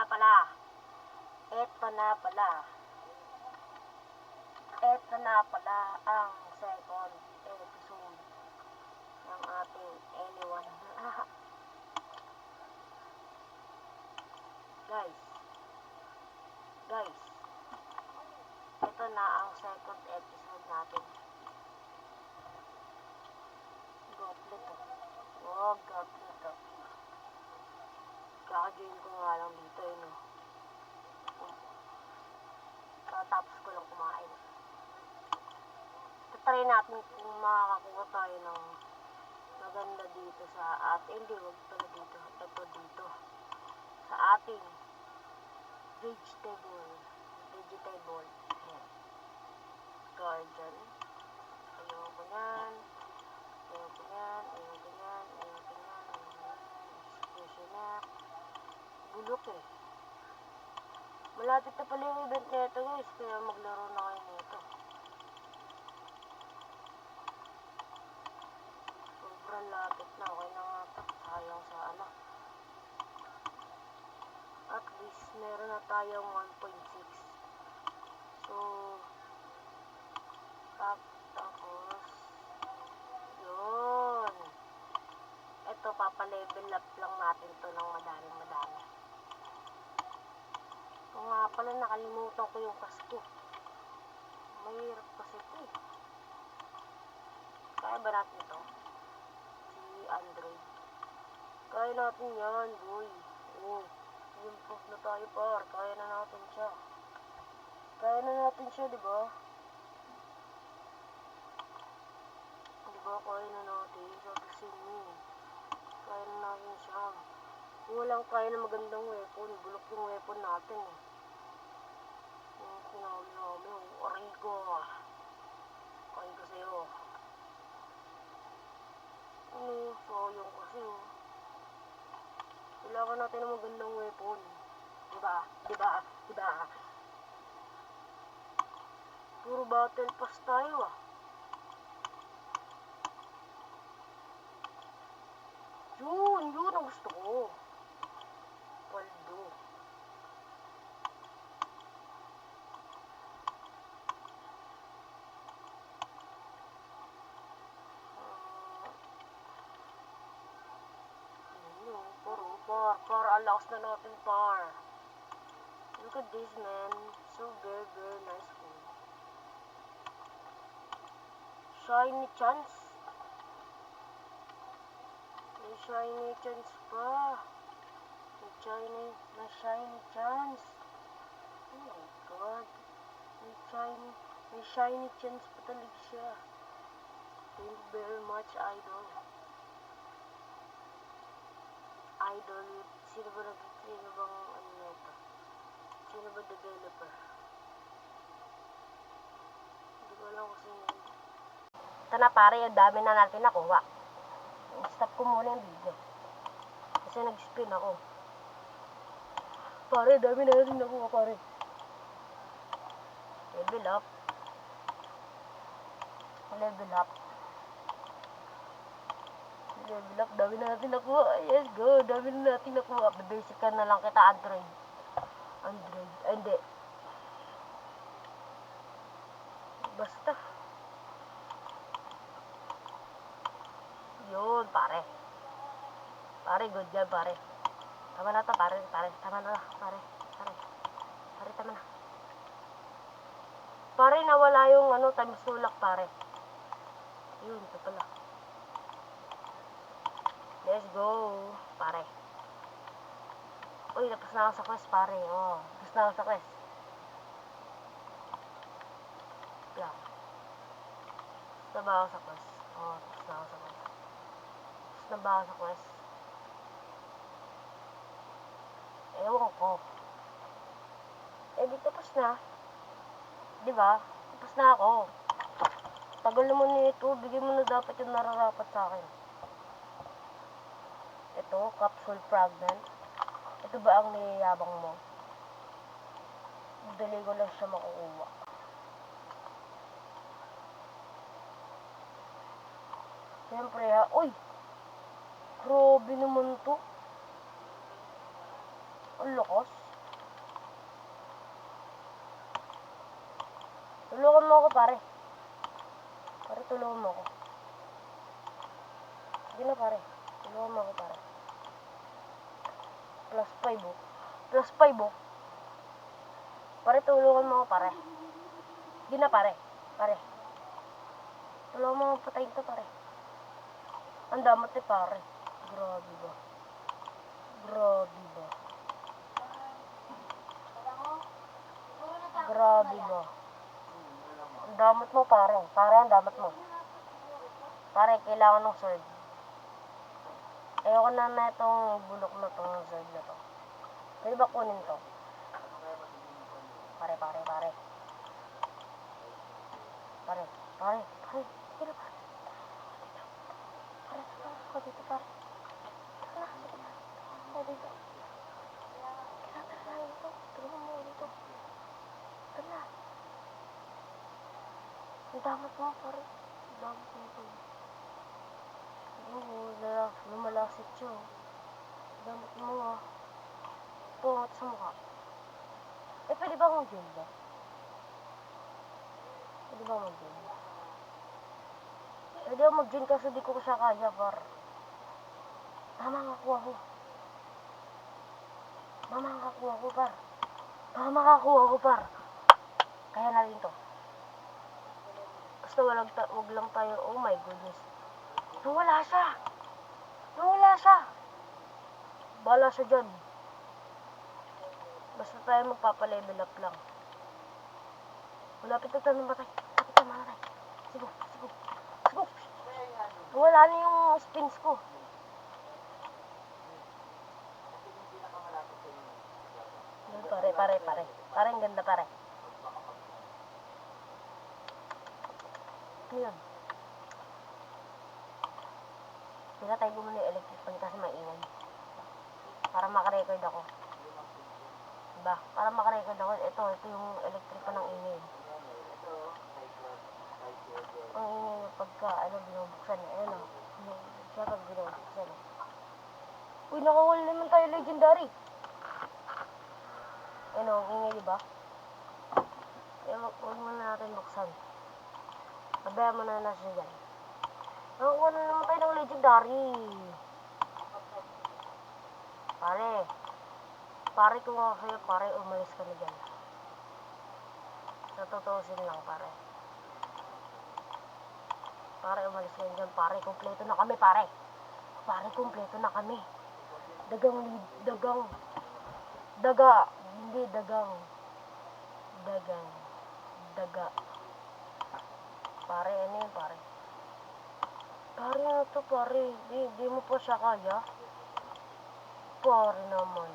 pala. Ito na pala. Ito na pala ang second episode ng ating Anyone. Guys, ito na ang second episode natin. Goblet to. Oh, goblet to. Kaka-join ko nga lang dito no. Tapos ko lang kumain. Try natin kung makakakuha tayo ng maganda dito sa ating, hindi, wag pala dito, ito dito sa ating vegetable, ayan, garden. Ayoko nyan, bulok eh. Malapit na pala yung event nito guys, kaya maglaro na kayo nito. Sobrang lapit na, okay na nga ito. Sayang sa ano. At least meron na tayong 1.6. So, tapos, yun. Ito, papalevel up lang natin to ng madami. Kung nga pala, nakalimutan ko yung kasko. Mahirap kasi ito eh. Kaya ba natin ito? Si Android. Kaya natin yan, boy. Oh, improve na tayo par. Kaya na natin siya. Diba? Diba, kaya na natin. Sabi sa inyo. Kaya na natin siya. Kung walang kaya na magandang weapon, bulok yung weapon natin eh. Yung pinahuli namin, yung Origo. Kaya ko sa'yo. Sayang kasi oh. Kailangan natin ng magandang weapon. Diba? Puro battle pass tayo ah. Yun ang gusto ko. Paldo. Para alakas na natin par. Look at this man. So very nice food. Shiny chance. May shiny chance pa. May shiny chance. Oh my god. May shiny chance pa talaga siya. Thank you very much, idol. Sino bang ano na ito? Sino ba developer? Hindi ko alam kung sino yun. Ito na pare, ang dami na natin nakuha. Stop ko muna yung video. Kasi nag-spin ako. Pare, dami na natin nakuha pare. Level up. Dami na natin nakuha. Yes, go. Dami na natin nakuha. Basic ka na lang kita, Android. Hindi. Basta. Yun, pare. Pare, good job, pare. Tama na to, pare. Tama na. Pare, nawala yung times tulak, pare. Yun, ito pala. Let's go, pare. Uy, tapos na ako sa quest, pare. Oh, tapos na ako sa quest. Yan. Tapos na ba ako sa quest? Oh, tapos na ako sa quest. Ewan ko. Di tapos na. Diba? Tapos na ako. Tagal naman nito. Bigyan mo na dapat yung nararapat sa akin. Ito, capsule fragment. Ito ba ang niyayabang mo? Dali ko lang siya makukuha. Siyempre ha. Uy! Grabe naman to. Ang lakas. Tulungan mo ako, pare. Pare, tulungan mo ako. Sige na, pare. Tulungan mo ako, pare. Plus 5, oh. Plus 5, oh. Pare, tulungan mo ako, pare. Sige na, pare. Pare. Tulungan mo ako patayin to, pare. Ang damot eh, pare. Grabe ba? Grabe ba? Grabe ba? Ang damot mo, pare. Pare, ang damot mo. Pare, kailangan ng sword. Ayoko na itong bulok na itong sword na to. Pwede ba kunin to? Pare. Pare. Pare. Sige na, pare. Pare, ako dito, pare. Tara na, sige na. Ako dito. Tara na dito. Tulungan mo dito. Tara na. Ang damot mo, pare. Ang damot mo ito. Oo, lumalasit siya. Ang damot mo, ah. Pungat sa mukha. Eh, pwede ba akong gel ba? Pwede ba mag-gel? Pwede ako mag-gel kasi di ko siya kaya, par. Mama, kakuha ko, par. Kaya natin to. Basta wag lang tayo, oh my goodness. Nawala siya. Bala siya dyan. Basta tayo magpapa-level up lang. Malapit na tayo mamatay. Sigo. Wala na yung spins ko. Pare. Pare, ang ganda, pare. Ayan. Pinatay ko muna yung electric fan kasi maingay. Para makarecord ako. Diba? Para makarecord ako. Ito yung electric fan ng ingay. Ang ingay na pagka, binubuksan. Ayan o. Siya pag binubuksan. Uy, nakawal naman tayo legendary. Ayan o, ang ingay, diba? Kaya huwag muna natin buksan. Pabayaan mo na siya dyan. Nakakuha na naman tayo ng legendary. Pare ko nga sa'yo, pare, umalis ka na dyan. Natutusin lang, pare. Pare, umalis ka na dyan, pare. Kompleto na kami, pare. Kompleto na kami. Daga. Pare, ano yun, pare? Pare, ano to, pare? Di mo pa siya kaya? Pare naman.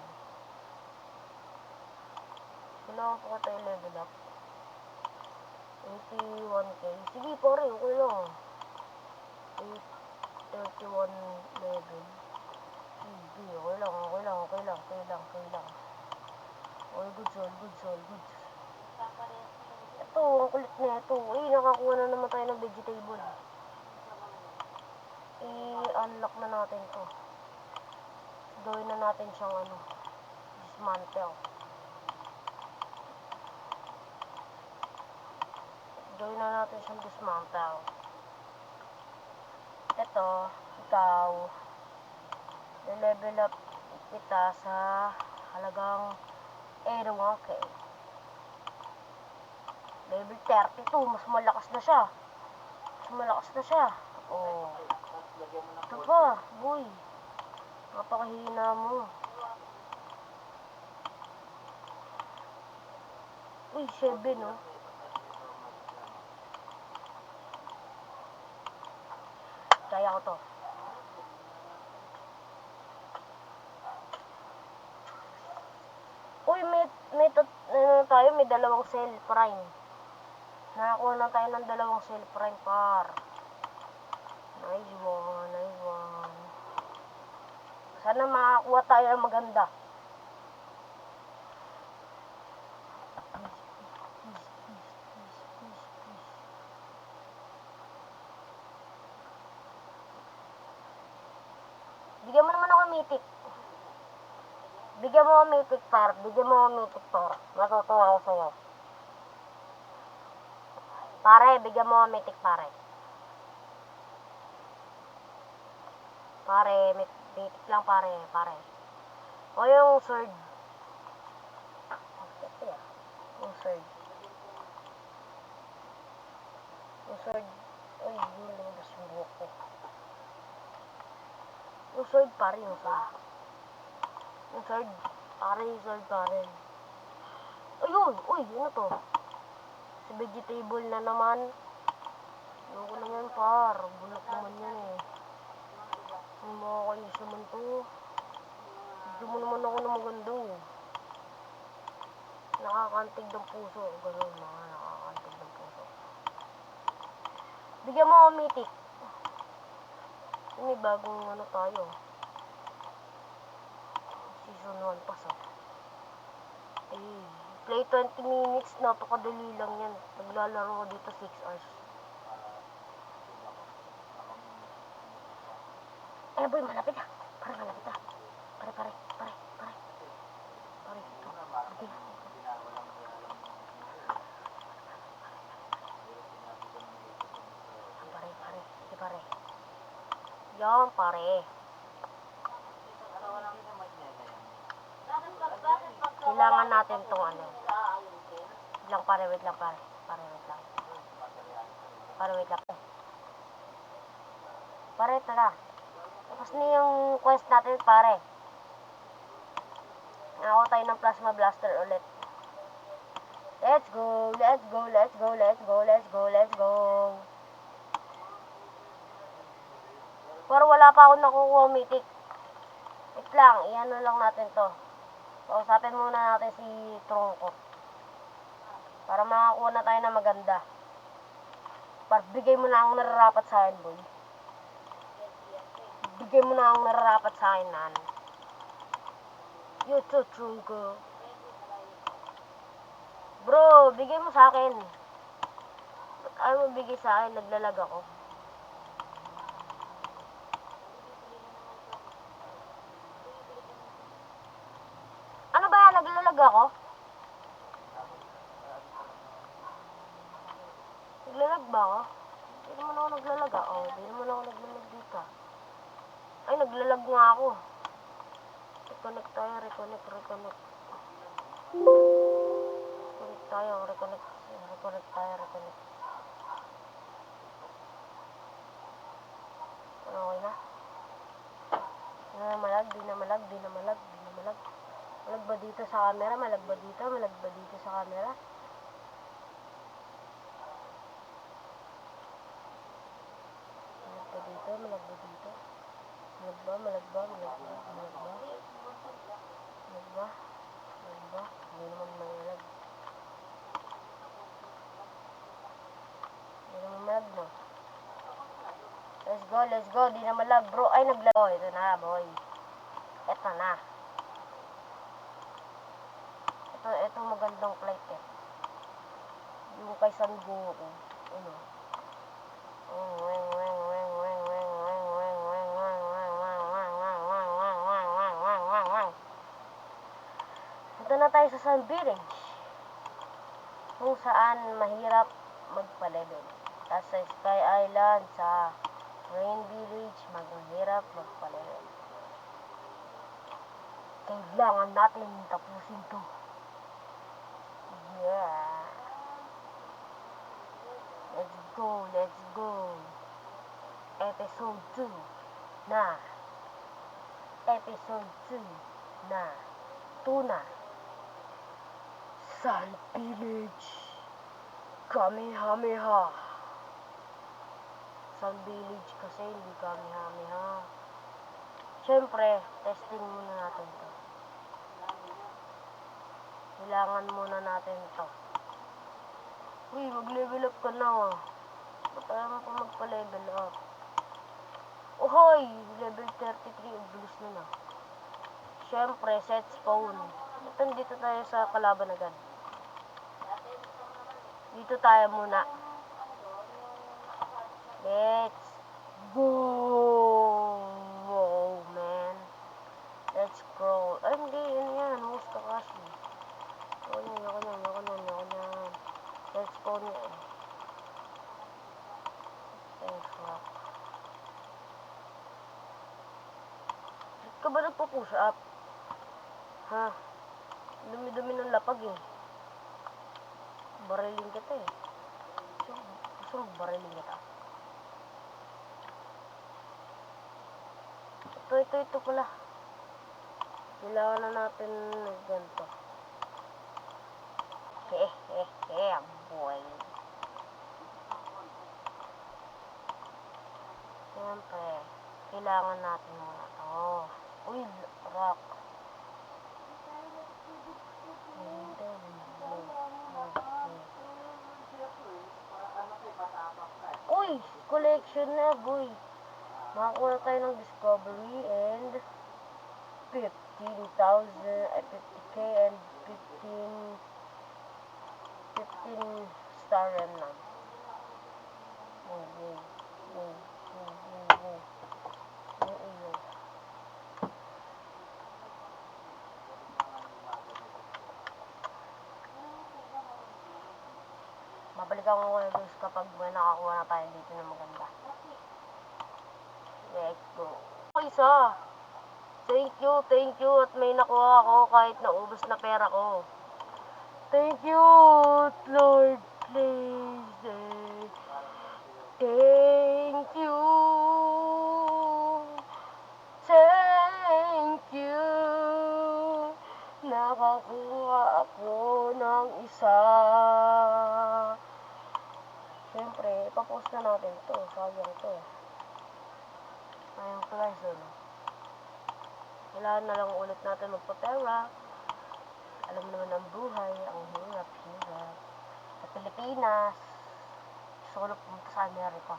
Kailangan pa tayo level up. 81k. Sige, pare, okay lang. 31 level. Sige, okay lang. All good. Ito, ang kulit na ito. Nakakuha na naman tayo ng vegetable. I-unlock na natin to. Gawin na natin siyang dismantle. Ito, ikaw, level up kita sa halagang 81k. Level 32, mas malakas na siya. Oh. Ito pa, boy. Napakahina mo. Uy, 7, no? Kaya ko to. Uy, may dalawang cell prime. Nakakuha na tayo ng dalawang cell prime, par. Nice one. Sana makakuha tayo ng maganda. Bigyan mo naman ako mythic. Bigyan mo ako mythic, par. Matutuwa ako sa'yo. Pare, bigyan mo ang mythic, pare. Pare, mythic lang, pare. O yung sword. Yung sword. Yung sword. Uy, yung lumabas yung buhok ko. Yung sword, pare, yung sword. Yung sword. Pare, yung sword, pare. Ayun! Uy, ano to? Si vegetable na naman. Ayoko na yan, par. Bulok naman yan eh. Ang mga kayos naman to. Bigyan mo naman ako ng maganda eh. Nakakantig ng puso. Ganun, mga nakakantig ng puso. Bigyan mo ako mythic. May bagong ano tayo. Season 1 pa sa. Play 20 minutes. Napakadali lang yan. Naglalaro ko dito 6 hours. Eh boy, malapit na. Pare, malapit na. Pare. Ito. Okay. Pare. Sige, pare. Yan, pare. Kailangan natin itong ano. Wait lang, pare. Pare, tara. Tapos na yung quest natin, pare. Nakakuha tayo ng plasma blaster ulit. Let's go. Pero wala pa ako nakukuha mythic. Wait lang, iano lang natin to. Kausapin muna natin si Tronco. Para makakuha na tayo ng maganda. Bigay mo na ang nararapat sa akin, boy. Bigay mo na ang nararapat sa akin, nan. Yo, Tronco. Bro, bigay mo sa akin. Ba't ayaw mo bigay sa akin? Naglalag ako. Ano ba? Naglalag ako? Naglalag ba ako? Hindi naman ako naglalag ako. Hindi naman ako naglalag dito. Ay, naglalag nga ako. Reconnect tayo. Reconnect tayo. Okay na? Di na malag. Malag ba dito sa camera? Malag ba dito sa camera? Malag ba dito? Malag ba? Hindi naman malag. No? Let's go. Di na malag, bro. Ay, naglag. Oh, ito na, boy. Ito na. Ito magandang flight eh. Yung kay San Goku. Ano? Ito na tayo sa Sun Village. Kung saan mahirap magpa-level. Tapos sa Sky Island, sa Rain Village, mahirap magpa-level. Kailangan natin tapusin to. Yeah. Let's go. Episode 2 na. Tuna. Sun Village. Kamehameha. Sun Village kasi hindi Kamehameha. Siyempre, testing muna natin to. Kailangan muna natin to. Uy, mag-level up ka na ah. Ba't ayaw mo pa magpa-level up? Ohoy! Level 33, ang bilis na na. Siyempre, set spawn. Dito tayo sa kalaban agad. Dito tayo muna. Let's go! Oh, man. Let's scroll. Ay, hindi. Yan. Host ka kasi. Yoko na. Let's spawn yan. ba nagpo-push up? Ha? Dumi-dumi ng lapag eh. Bariling kita eh. Gusto mo bariling kita? Ito pala. Kailangan na natin ganito. Boy. Siyempre, kailangan natin muna ito. Uy, rock. Uy, collection na, boy. Makakuha tayo ng discovery and 50k and 15 star remnant. Babalikan ko kayo guys kapag may nakakuha na tayo dito na maganda. Let's go. Isa. Thank you at may nakuha ako kahit naubos na pera ko. Thank you, Lord, please. Thank you. Thank you. Nakakuha ako ng isa. Siyempre, ipapost na natin to. Sayang to. Ayun guys, kailangan na lang ulit natin magpapera. Alam naman ang buhay, ang hirap. Sa Pilipinas, gusto ko na pumunta sa Amerika.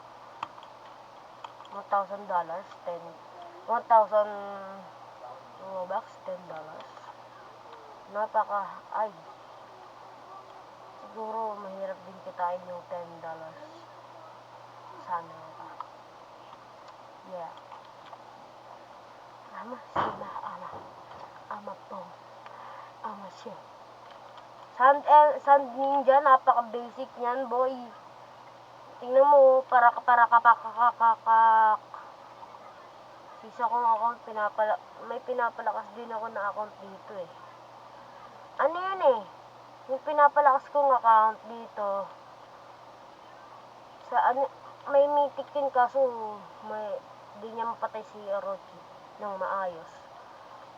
$1,000, $1,000 Robux, $10. Siguro mahirap din kitain yung $10 sa Amerika. Yeah. Ama siya. Sand Ninja, napaka-basic niyan, boy. Tingnan mo, para Sisa kong account, may pinapalakas din ako na account dito eh. Ano yun eh? Yung pinapalakas kong account dito, may mythic yun kaso, di niya mapatay si Orochi ng maayos.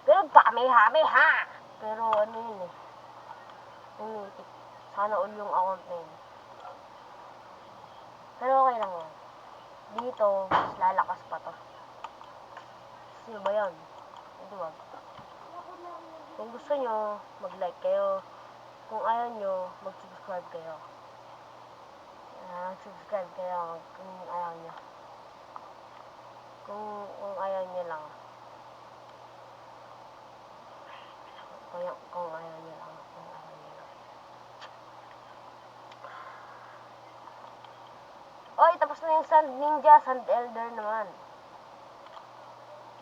Pero Kamehameha! Pero ano yun eh, yung mythic. Sana all yung account na yun. Pero okay lang yun. Dito, mas lalakas pa to. Sino ba yun? Diba? Kung gusto nyo, mag-like kayo. Kung ayaw nyo, mag-subscribe kayo. Subscribe kayo kung ayaw nyo. Kung ayaw nyo lang. Kung ayaw nyo lang. Oy, tapos na yung Sand Ninja, Sand Elder naman.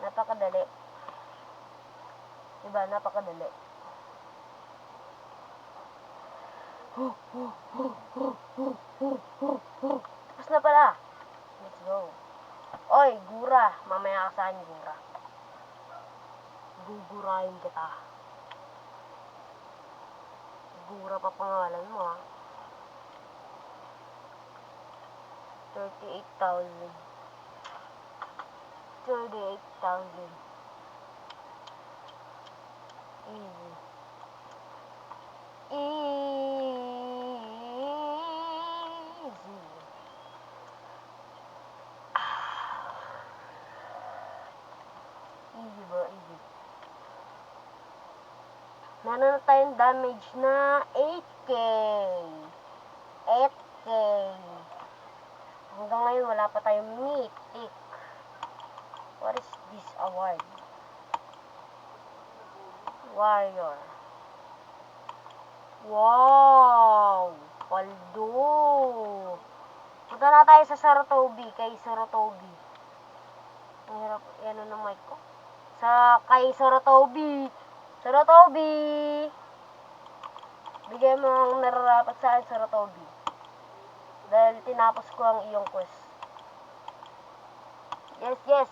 Napakadali. Diba, napakadali. Tapos na pala. Let's go. Oy, Gura. Mamaya ka saan, Gura. Gugurahin kita. Gura pa pangalan mo, ha. 38,000. 38,000. Easy. Easy bro, easy. Meron na tayong damage na 8K. 8K. Hanggang ngayon wala pa tayong mythic. What is this award? Warrior. Wow! Paldo! Punta na tayo sa Sarutobi. Kay Sarutobi. Ang hirap. Yan ang mic ko. Kay Sarutobi. Sarutobi! Bigay mo ang nararapat sa akin, Sarutobi. Dahil tinapos ko ang iyong quest. Yes.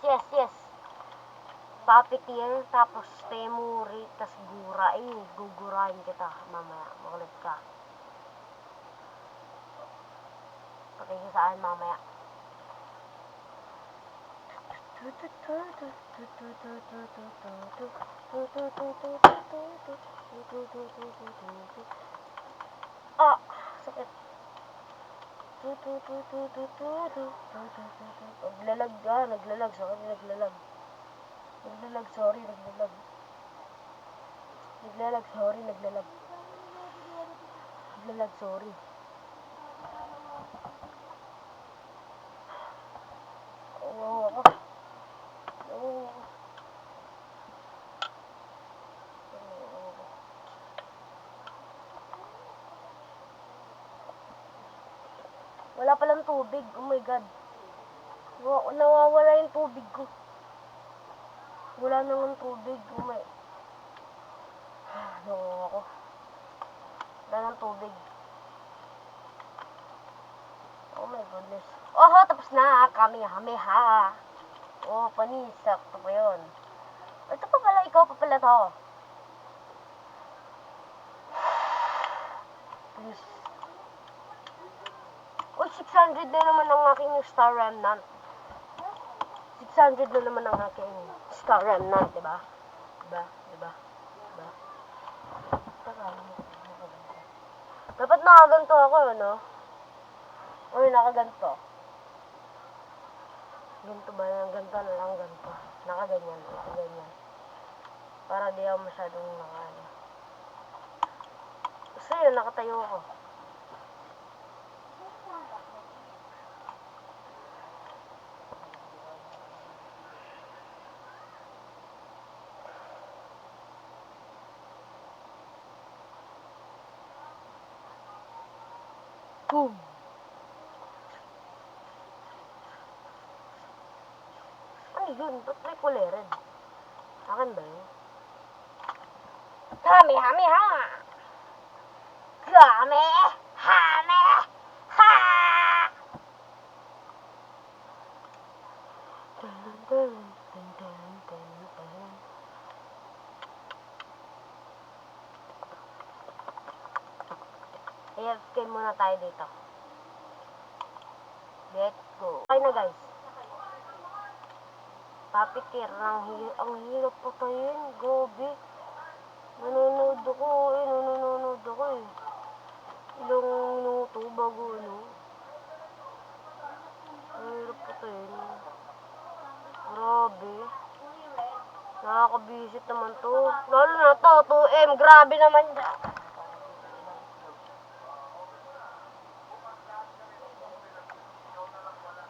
Puppeteer, tapos Temuri, tas Gura. Gugurahin kita mamaya. Makulit ka. Pakikisaan mamaya. Ah, sakit. Naglalag, sorry, naglalag. Sorry. Oo, ako. Oo. Wala palang tubig. Oh my God. Nawawala yung tubig ko. Wala nang tubig. Oh my... ako. Wala nang tubig. Oh my goodness. Oh, tapos na. Kamehameha. Oh, panis. Sakto pa yun. Ito pa pala. Ikaw pa pala to. Please. Oh, 600 na naman ang aking Star Remnant. 600 na naman ang aking Star Remnant, diba? Diba? Dapat nakaganto ako, no? Uy, nakaganto. Ganto ba yan? Ganto na lang, ganto. Nakaganyan. Para di ako masyadong nakaano. Gusto yun, nakatayo ako. Boom! Ano yun? Ba't may kulay red? Akin ba yun? Kamehameha! Kamehameha! AFK muna tayo dito. Let's go. Okay na guys. Puppeteer, ang hirap patayin. Grabe. Nanonood ako eh. Ilang minuto bago ano. Ang hirap patayin. Grabe. Nakakabisit naman to. Lalo na to, 2M. Grabe naman dyan.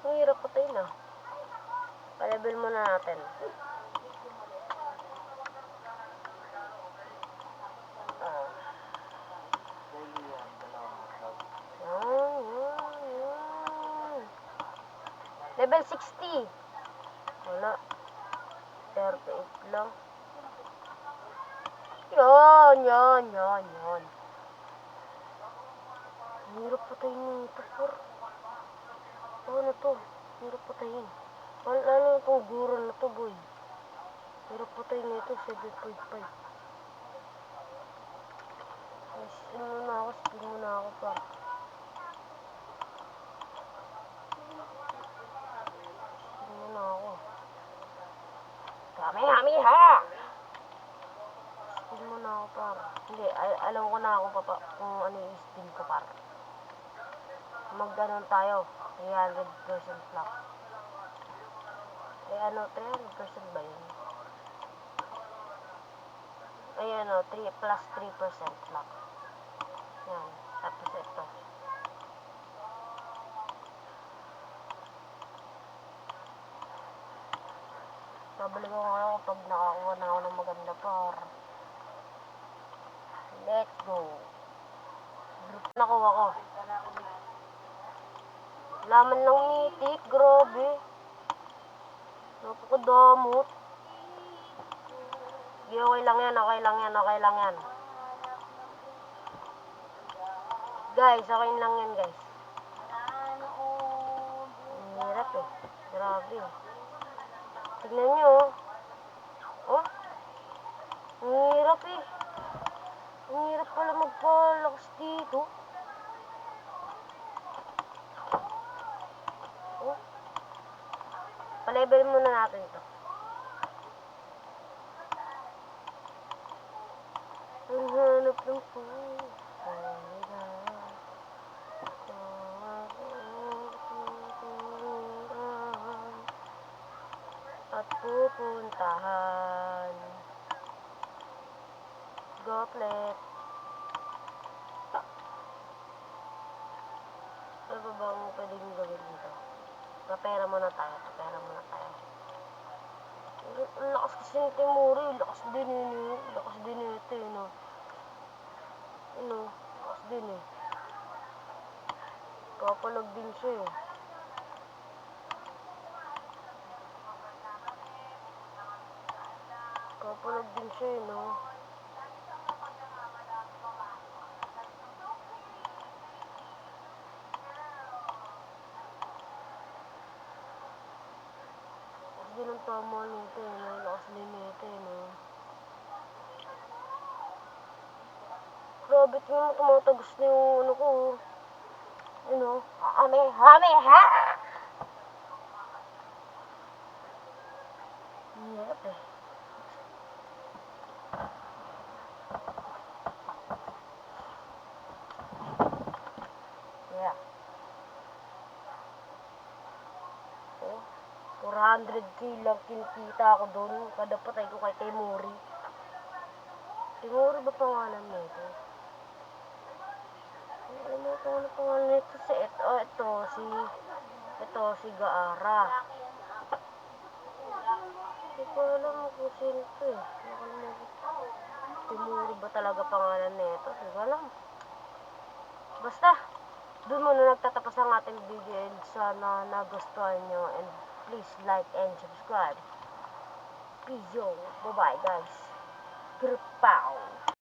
Ang hirap patayin ah. Pa-level muna natin. Level 60. Wala. 38 lang. Yan. Hirap patayin nito, por. Ano to? Hirap patayin. Lalo na itong guro na to, boy. Hirap patayin nito, 7.5. Spin muna ako, par. Kamehameha! Spin muna ako, par. Hindi, alam ko na kung ano yung spin ko, par. Magganon tayo. 300% luck. 300% ba yun? Ayan o, 3 plus 3% luck. Yan. Tapos ito. Babalik ko kayo kapag nakakuha na ako ng maganda, par. Let's go. Group nakuha ko. Laman ng nitik, grabe. Napakadamot. Okay lang yan. Guys, okay lang yan, guys. Ang hirap eh. Grabe. Tignan nyo. Oh, ang hirap eh. Ang hirap pala magpalakas dito. Oh, pa-level muna natin to. Ang hanap ng at pupuntahan. Goplet. Ano ba bang pwedeng gawin dito? Papera muna tayo. Ang lakas kasi ni Temuri. Lakas din eh. Lakas din ito eh. No? Ano? Lakas din eh. Kapalag din siya eh. Kapalag din siya eh. No? Din ang tama nito eh, no? Lakas din nito eh, no? Grabe tingnan mo, tumatagos na yung ano ko, ano? Hame, ha! Hirap eh. Yeah. Oh, 400k lang kinikita ako doon kada patay ko kay Temuri. Temuri ba pangalan nito? Ano pangalan nito? Ito si Gaara. Hindi ko alam kung sino ito eh. Temuri ba talaga pangalan nito? Hindi ko alam. Basta, doon muna nagtatapos ang ating video and sana nagustuhan nyo and please like and subscribe. Peace yo. Bye bye guys. Grupaw.